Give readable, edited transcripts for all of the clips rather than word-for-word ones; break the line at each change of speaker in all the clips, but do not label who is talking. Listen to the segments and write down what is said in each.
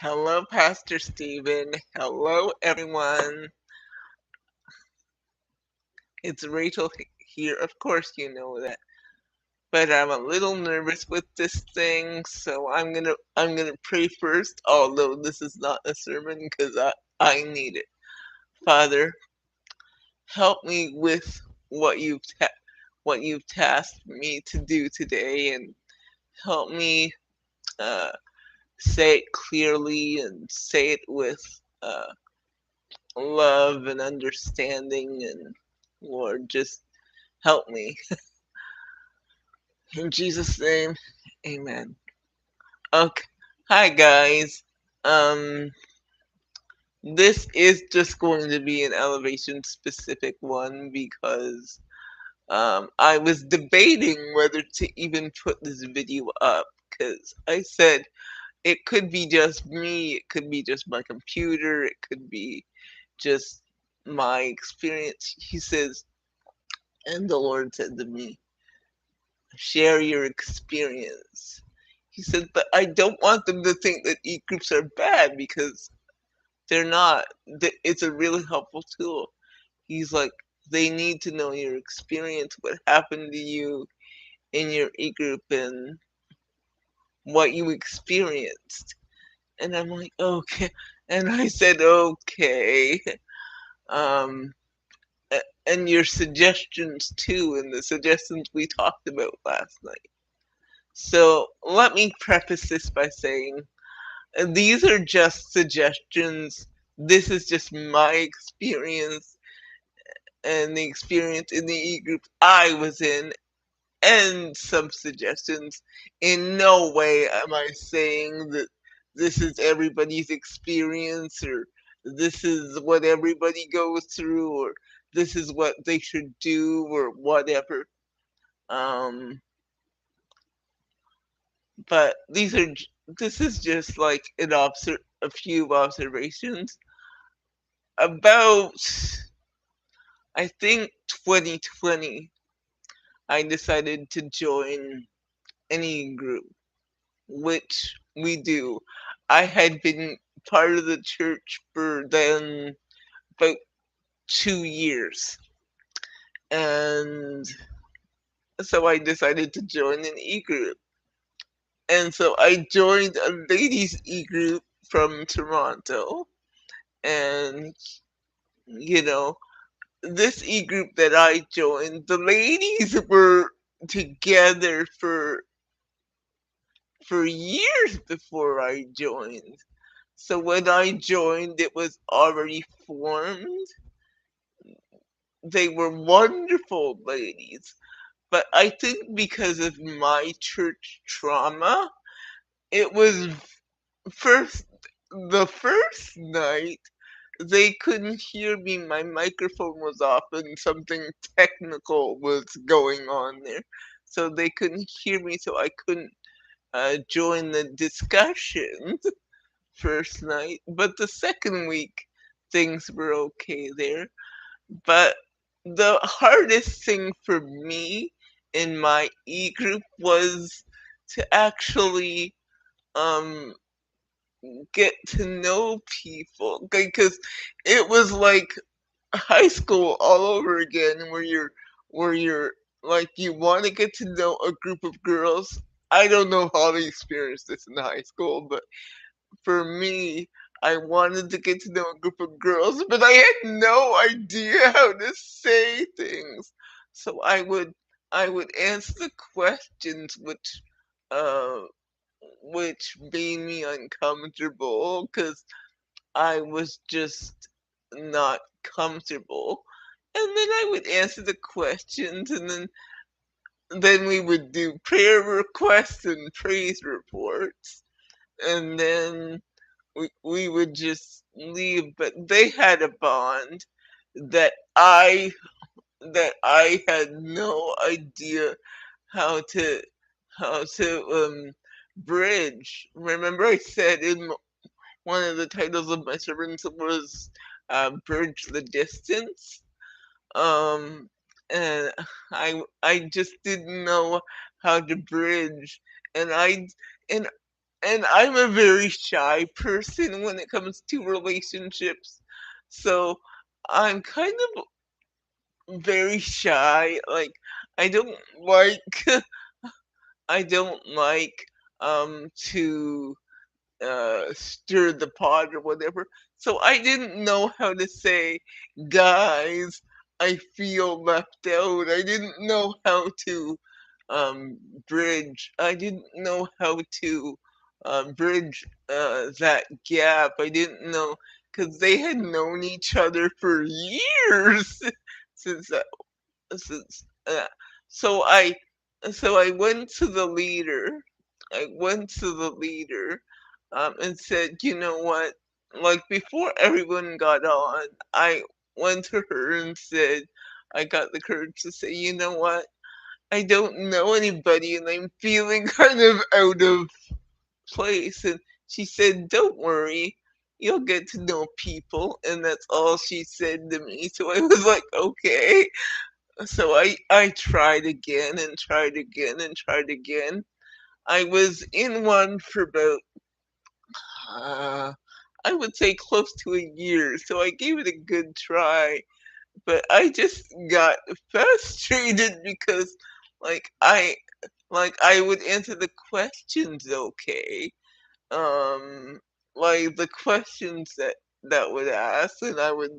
Hello, Pastor Stephen. Hello, everyone. It's Rachel here. Of course, you know that. But I'm a little nervous with this thing, so I'm gonna pray first. Although this is not a sermon, because I need it. Father, help me with what what you've tasked me to do today, and help me uh, say it clearly and say it with uh, love and understanding, and Lord, just help me. In Jesus' name, amen. Okay. Hi guys. Um this is just going to be an elevation specific one because I was debating whether to even put this video up because I said it could be just me, it could be just my computer, it could be just my experience. He says, and the Lord said to me, share your experience. He said, but I don't want them to think that e-groups are bad because they're not. It's a really helpful tool. He's like, they need to know your experience, what happened to you in your e-group and what you experienced. And I'm like, okay. And I said, okay. Um, and your suggestions too, and the suggestions we talked about last night. So let me preface this by saying these are just suggestions. This is just my experience and the experience in the e group I was in, and some suggestions. In no way am I saying that this is everybody's experience or this is what everybody goes through or this is what they should do or whatever. Um, but this is just like a few observations about, I think, 2020. I decided to join any group, which we do. I had been part of the church for then about 2 years, and so I decided to join an e group. And so I joined a ladies e group from Toronto, and you know, this e group that I joined, the ladies were together for years before I joined. So when I joined, it was already formed. They were wonderful ladies. But I think because of my church trauma, it was first the first night they couldn't hear me. My microphone was off and something technical was going on there. So they couldn't hear me, so I couldn't join the discussion first night. But the second week, things were okay there. But the hardest thing for me in my e group was to actually um get to know people because it was like high school all over again where you're like you want to get to know a group of girls. I don't know how they experienced this in high school, but for me, I wanted to get to know a group of girls, but I had no idea how to say things. So I would answer the questions uh which made me uncomfortable because I was just not comfortable. And then I would answer the questions, and then we would do prayer requests and praise reports, and then we would just leave. But they had a bond that I had no idea how to bridge. Remember, I said in one of the titles of my sermons was "Bridge the Distance." Um, and I just didn't know how to bridge, and I and and I'm a very shy person when it comes to relationships. So I'm kind of very shy. Like I don't like I don't like to stir the pot or whatever. So I didn't know how to say, guys, I feel left out. I didn't know how to um, bridge. I didn't know how to bridge that gap. I didn't know because they had known each other for years since since so I went to the leader. I went to the leader and said, you know what? Like before everyone got on, I went to her and said, I got the courage to say, you know what? I don't know anybody and I'm feeling kind of out of place. And she said, don't worry, you'll get to know people. And that's all she said to me. So I was like, okay. So I tried again and tried again and tried again. I was in one for about, uh, I would say close to a year. So I gave it a good try, but I just got frustrated because like I would answer the questions okay. Um like the questions that would ask and I would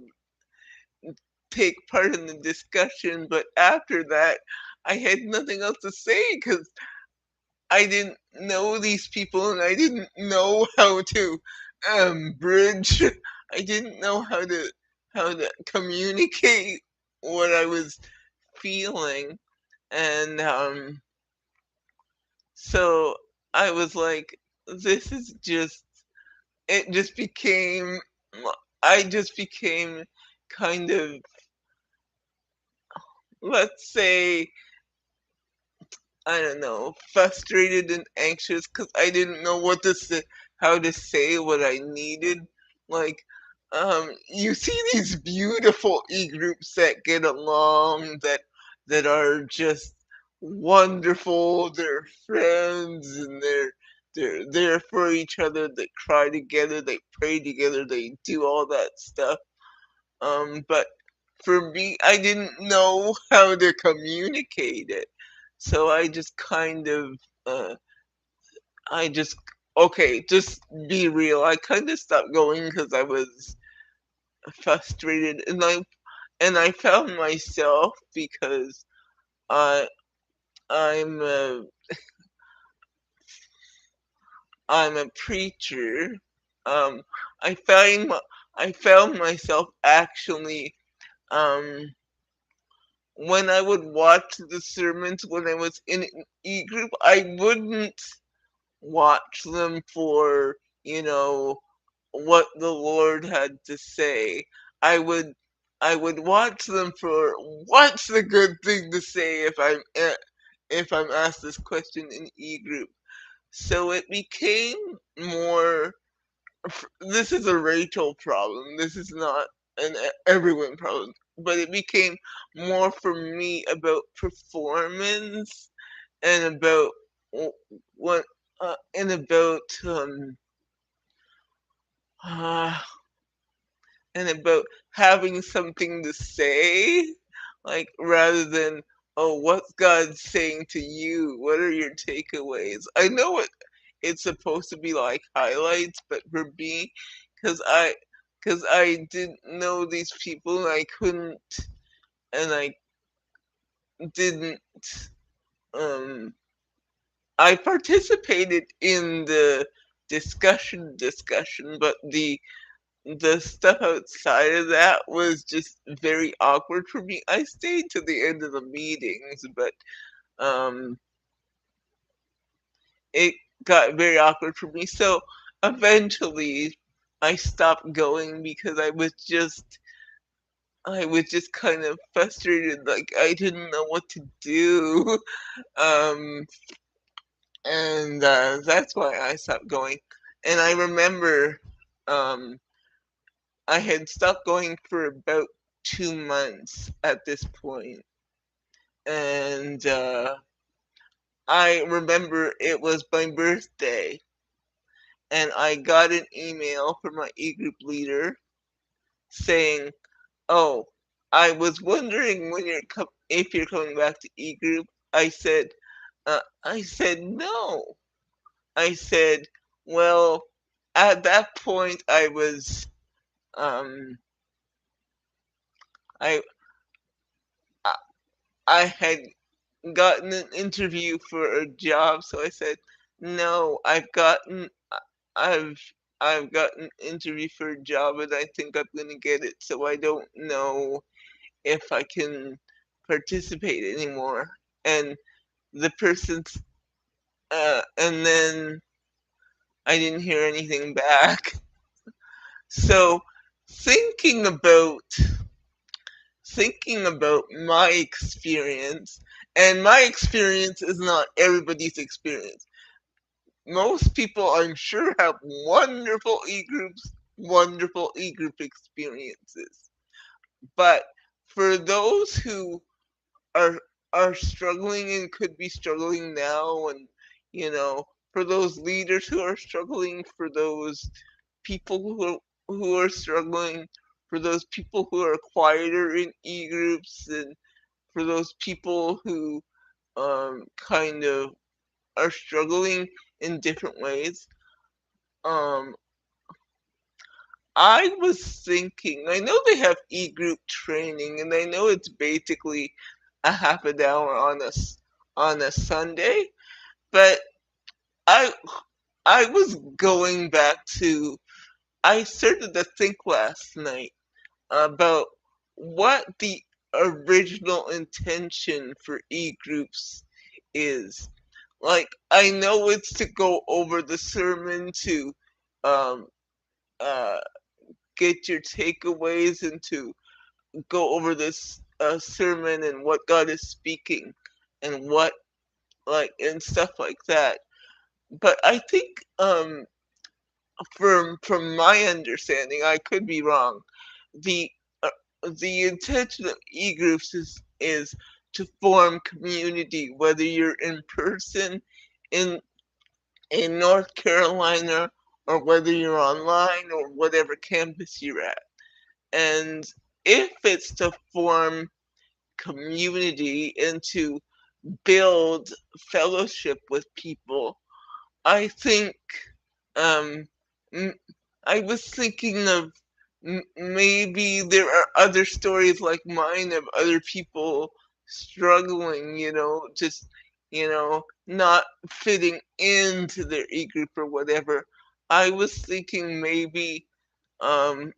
take part in the discussion, but after that I had nothing else to say because I didn't know these people and I didn't know how to bridge. I didn't know how to communicate what I was feeling, and so I was like, this is just. It just became. I just became kind of, let's say, I don't know, frustrated and anxious because I didn't know what to say, how to say what I needed. Like, you see these beautiful e-groups that get along, that are just wonderful. They're friends and they're there for each other. They cry together, they pray together, they do all that stuff. But for me, I didn't know how to communicate it. So I just kind of, uh, I just, okay, just be real. I kind of stopped going because I was frustrated, and I found myself because I I'm a I'm a preacher. Um, I find I found myself actually um when I would watch the sermons when I was in an e group, I wouldn't watch them for, you know, what the Lord had to say. I would I would watch them for what's the good thing to say if I'm asked this question in e group. So it became more. This is a Rachel problem. This is not an everyone problem. But it became more for me about performance and about what and about uh, and about having something to say, like rather than, oh, what's God saying to you? What are your takeaways? I know what it's supposed to be like highlights, but for me, because I didn't know these people and I couldn't and I didn't um I participated in the discussion, but the stuff outside of that was just very awkward for me. I stayed to the end of the meetings, but um, it got very awkward for me. So eventually, I stopped going because I was just kind of frustrated. Like I didn't know what to do, um, and that's why I stopped going. And I remember um, I had stopped going for about 2 months at this point, and I remember it was my birthday, and I got an email from my e-group leader saying, "Oh, I was wondering when if you're coming back to e-group." I said no. I said, well, at that point um, I I I had gotten an interview for a job, so I said, no, I've I've gotten an interview for a job and I think I'm gonna get it, so I don't know if I can participate anymore. And the person's and then I didn't hear anything back. So thinking about thinking about my experience, and my experience is not everybody's experience. Most people, I'm sure, have wonderful e-group experiences. But for those who are are struggling and could be struggling now, and you know, for those leaders who are struggling, for those people who are struggling, for those people who are quieter in e-groups, and for those people who kind of are struggling in different ways. Um, I was thinking, I know they have e-group training, and I know it's basically a half an hour on a Sunday, but I I was going back to I started to think last night about what the original intention for e-groups is. Like, I know it's to go over the sermon, to um, uh, get your takeaways, and to go over this sermon and what God is speaking, and what and stuff like that. But I think from my understanding, I could be wrong. The uh, the intention of e-groups is to form community, whether you're in person in North Carolina, or whether you're online, or whatever campus you're at. And if it's to form community and to build fellowship with people, I think um, m- I was thinking of maybe there are other stories like mine of other people struggling, just, not fitting into their e-group or whatever. I was thinking maybe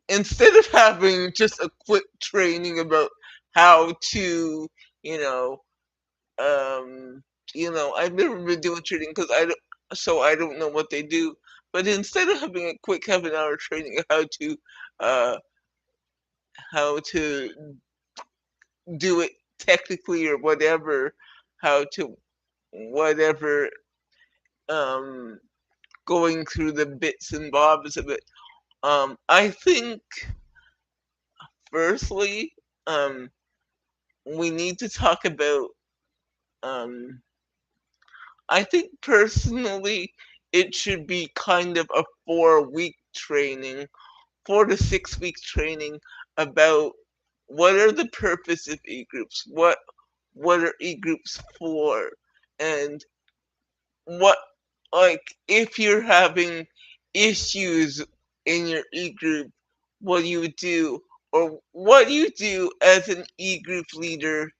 instead of having just a quick training about how to, you know, um, I've never been doing training because I don't know what they do. But instead of having a quick half an hour training of uh, how to do it technically or whatever, how to whatever, um, going through the bits and bobs of it. I think firstly, um, we need to talk about. Um, I think personally, it should be kind of a 4-week training, 4 to 6 week training about what are the purpose of e-groups, what are e-groups for, and what, like, if you're having issues in your e-group, what do you do, or what do you do as an e-group leader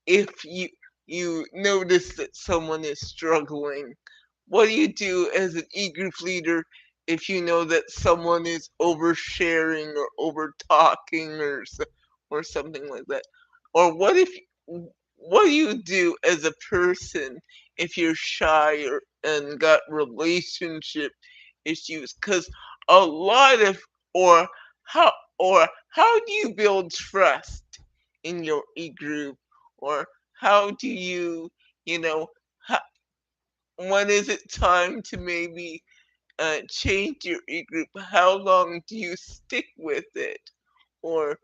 if you notice that someone is struggling? What do you do as an e-group leader if you know that someone is oversharing or over talking, or something like that? Or what do you do as a person if you're shy and got relationship issues? Because a lot of or how how do you build trust in your e-group, or how do you, you know how, when is it time to maybe change your e-group? How long do you stick with it? Or,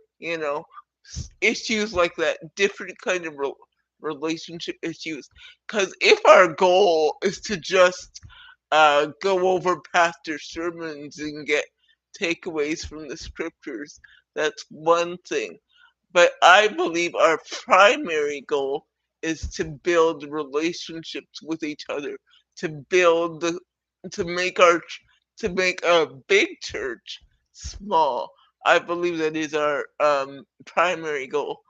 issues like that, different kind of relationship issues. Because if our goal is to just go over pastor sermons and get takeaways from the scriptures. That's one thing. But I believe our primary goal is to build relationships with each other, to build the, to make our, to make a big church small. I believe that is our primary goal.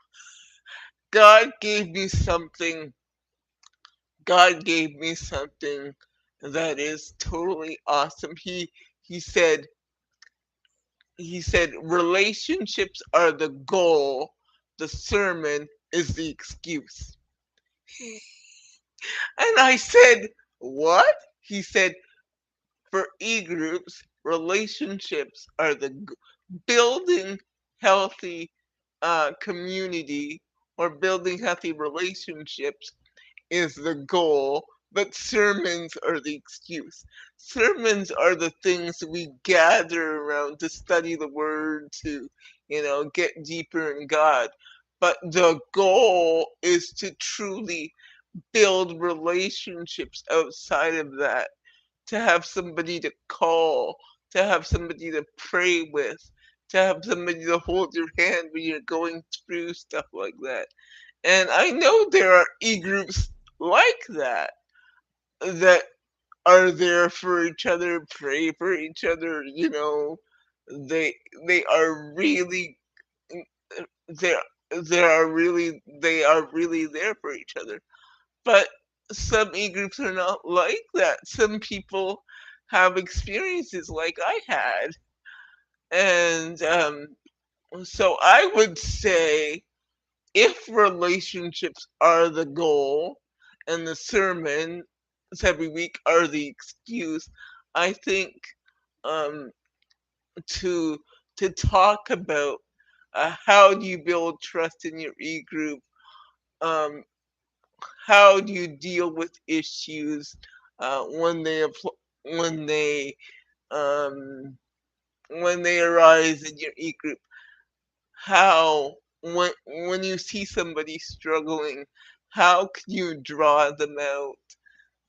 God gave me something. God gave me something that is totally awesome. He said he said relationships are the goal, the sermon is the excuse. And I said, what? He said, for e-groups, relationships are the building healthy community or building healthy relationships is the goal, but sermons are the excuse. Sermons are the things we gather around to study the word, to, get deeper in God. But the goal is to truly build relationships outside of that, to have somebody to call, to have somebody to pray with, to have somebody to hold your hand when you're going through stuff like that. And I know there are e-groups like that that are there for each other, pray for each other, they they are really they they are really there for each other. But some e-groups are not like that. Some people have experiences like I had. And so I would say if relationships are the goal and the sermons every week are the excuse, I think um, to talk about how do you build trust in your e-group, um, how do you deal with issues when when they um, when they arise in your e-group, how when you see somebody struggling, how can you draw them out?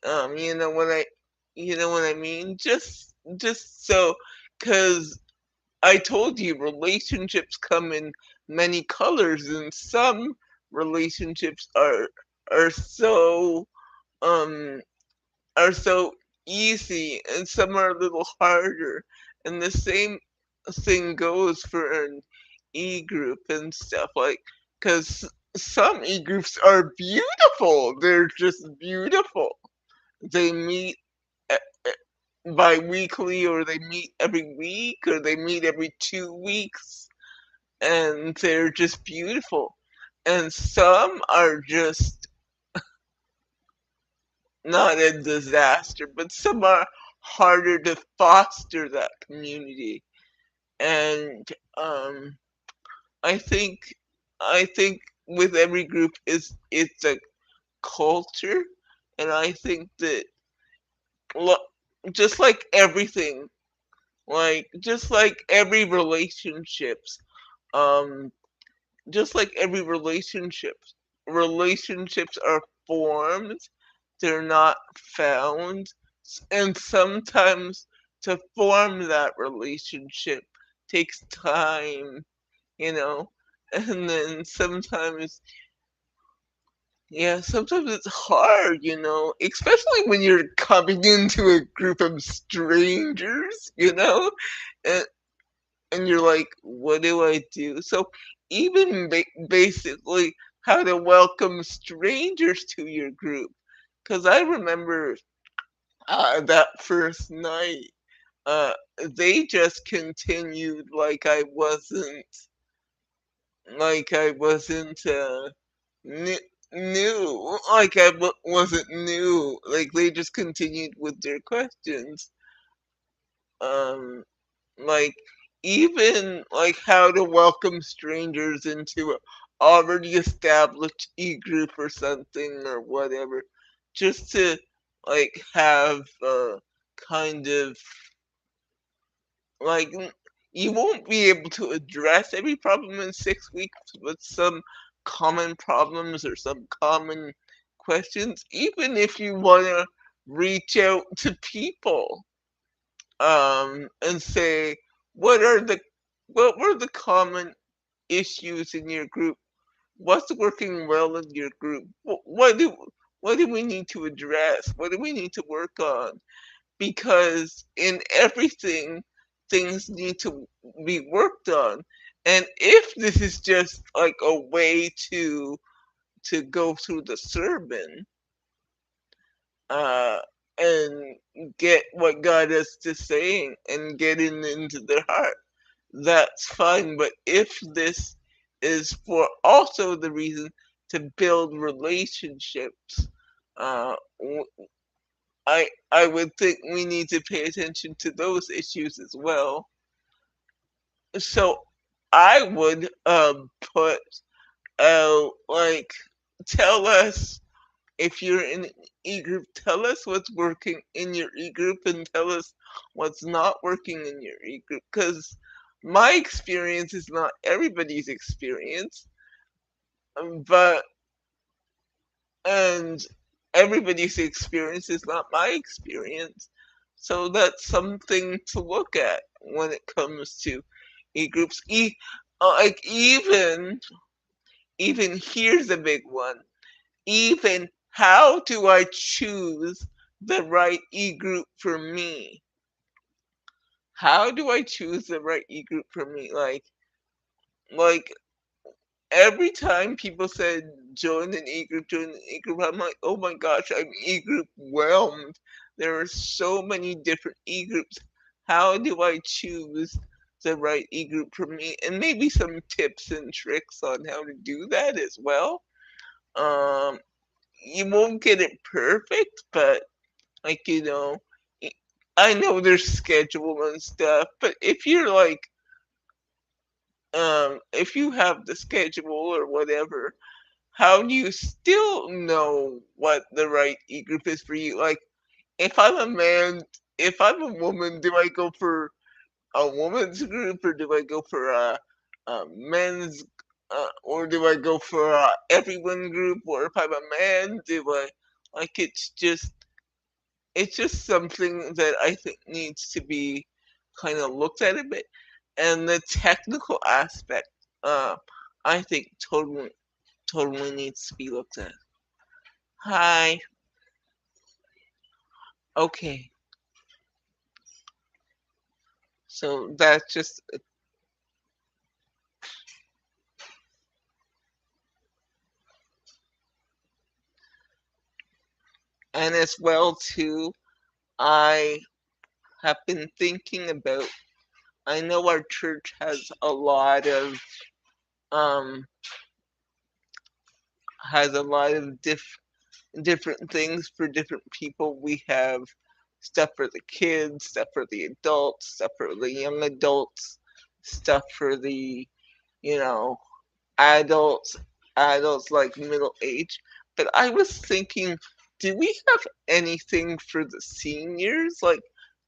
You know what I mean? Just so, because I told you relationships come in many colors, and some relationships are so um are so easy, and some are a little harder. And the same thing goes for an e group and stuff like, because some e groups are beautiful. They're just beautiful. They meet bi-weekly, or they meet every week, or they meet every 2 weeks, and they're just beautiful. And some are just not a disaster, but some are harder to foster that community. And I think I think with every group is it's a culture, and I think that lo- just like everything, like just like every relationships, um, just like every relationships are formed, they're not found. And sometimes to form that relationship takes time, you know. And then sometimes, yeah, sometimes it's hard, especially when you're coming into a group of strangers, and, and you're like, what do I do? So, even basically, how to welcome strangers to your group. Because I remember that first night, uh, they just continued like I wasn't new, like wasn't new. Like they just continued with their questions. Um, like even like how to welcome strangers into a already established e-group or something or whatever, just to like have kind of like you won't be able to address every problem in 6 weeks, but some common problems or some common questions, even if you want to reach out to people and say what were the common issues in your group? What's working well in your group? What do we need to address? What do we need to work on? Because in everything, things need to be worked on. And if this is just like a way to go through the sermon, uh, and get what God is just saying and get into their heart, that's fine. But if this is for also the reason to build relationships, uh, I would think we need to pay attention to those issues as well. So I would put like tell us if you're in an e-group, tell us what's working in your e-group and tell us what's not working in your e-group. Because my experience is not everybody's experience, but and everybody's experience is not my experience. So that's something to look at when it comes to e-groups. Like even here's a big one. Even how do I choose the right e-group for me? How do I choose the right e-group for me? Like every time people said join an e-group, I'm like, oh my gosh, I'm e-group whelmed. There are so many different e-groups. How do I choose the right e-group for me? And maybe some tips and tricks on how to do that as well. Um, you won't get it perfect, but like y- I know there's schedule and stuff, but if you're like if you have the schedule or whatever, how do you still know what the right e group is for you? Like if I'm a man, if I'm a woman, do I go for a woman's group or do I go for a men's or do I go for a everyone group? Or if I'm a man, do I like it's just something that I think needs to be kind of looked at a bit. And the technical aspect, I think totally needs to be looked at. Hi. Okay. So that's just, and as well too, I have been thinking about, I know our church um, has a lot of different things for different people. We have stuff for the kids, stuff for the adults, stuff for the young adults, stuff for the, you know, adults, adults like middle age. But I was thinking, do we have anything for the seniors? Like,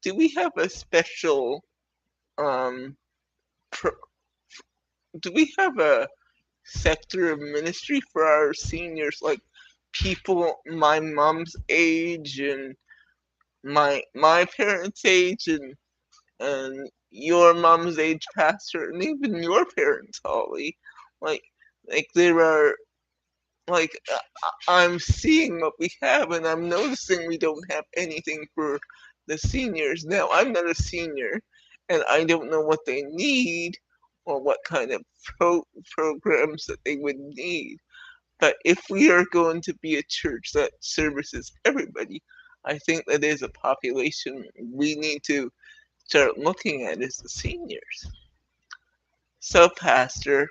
do we have a special, um, pro- do we have a sector of ministry for our seniors? Like, people my mom's age and my parents' age and your mom's age, Pastor, and even your parents, Holly. Like, like there are like I'm seeing what we have, and I'm noticing we don't have anything for the seniors. Now, I'm not a senior, and I don't know what they need or what kind of programs that they would need. But if we are going to be a church that services everybody, I think that is a population we need to start looking at is the seniors. So, Pastor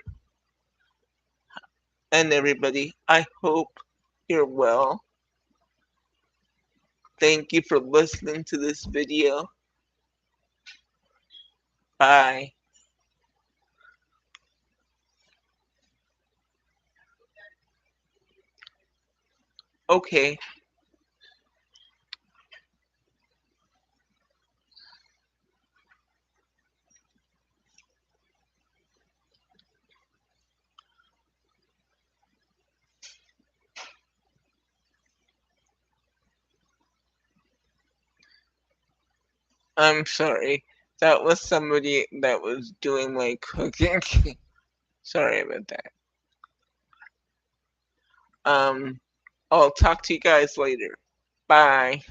and everybody, I hope you're well. Thank you for listening to this video. Bye. Okay. I'm sorry. That was somebody that was doing my cooking. Sorry about that. Um, I'll talk to you guys later. Bye.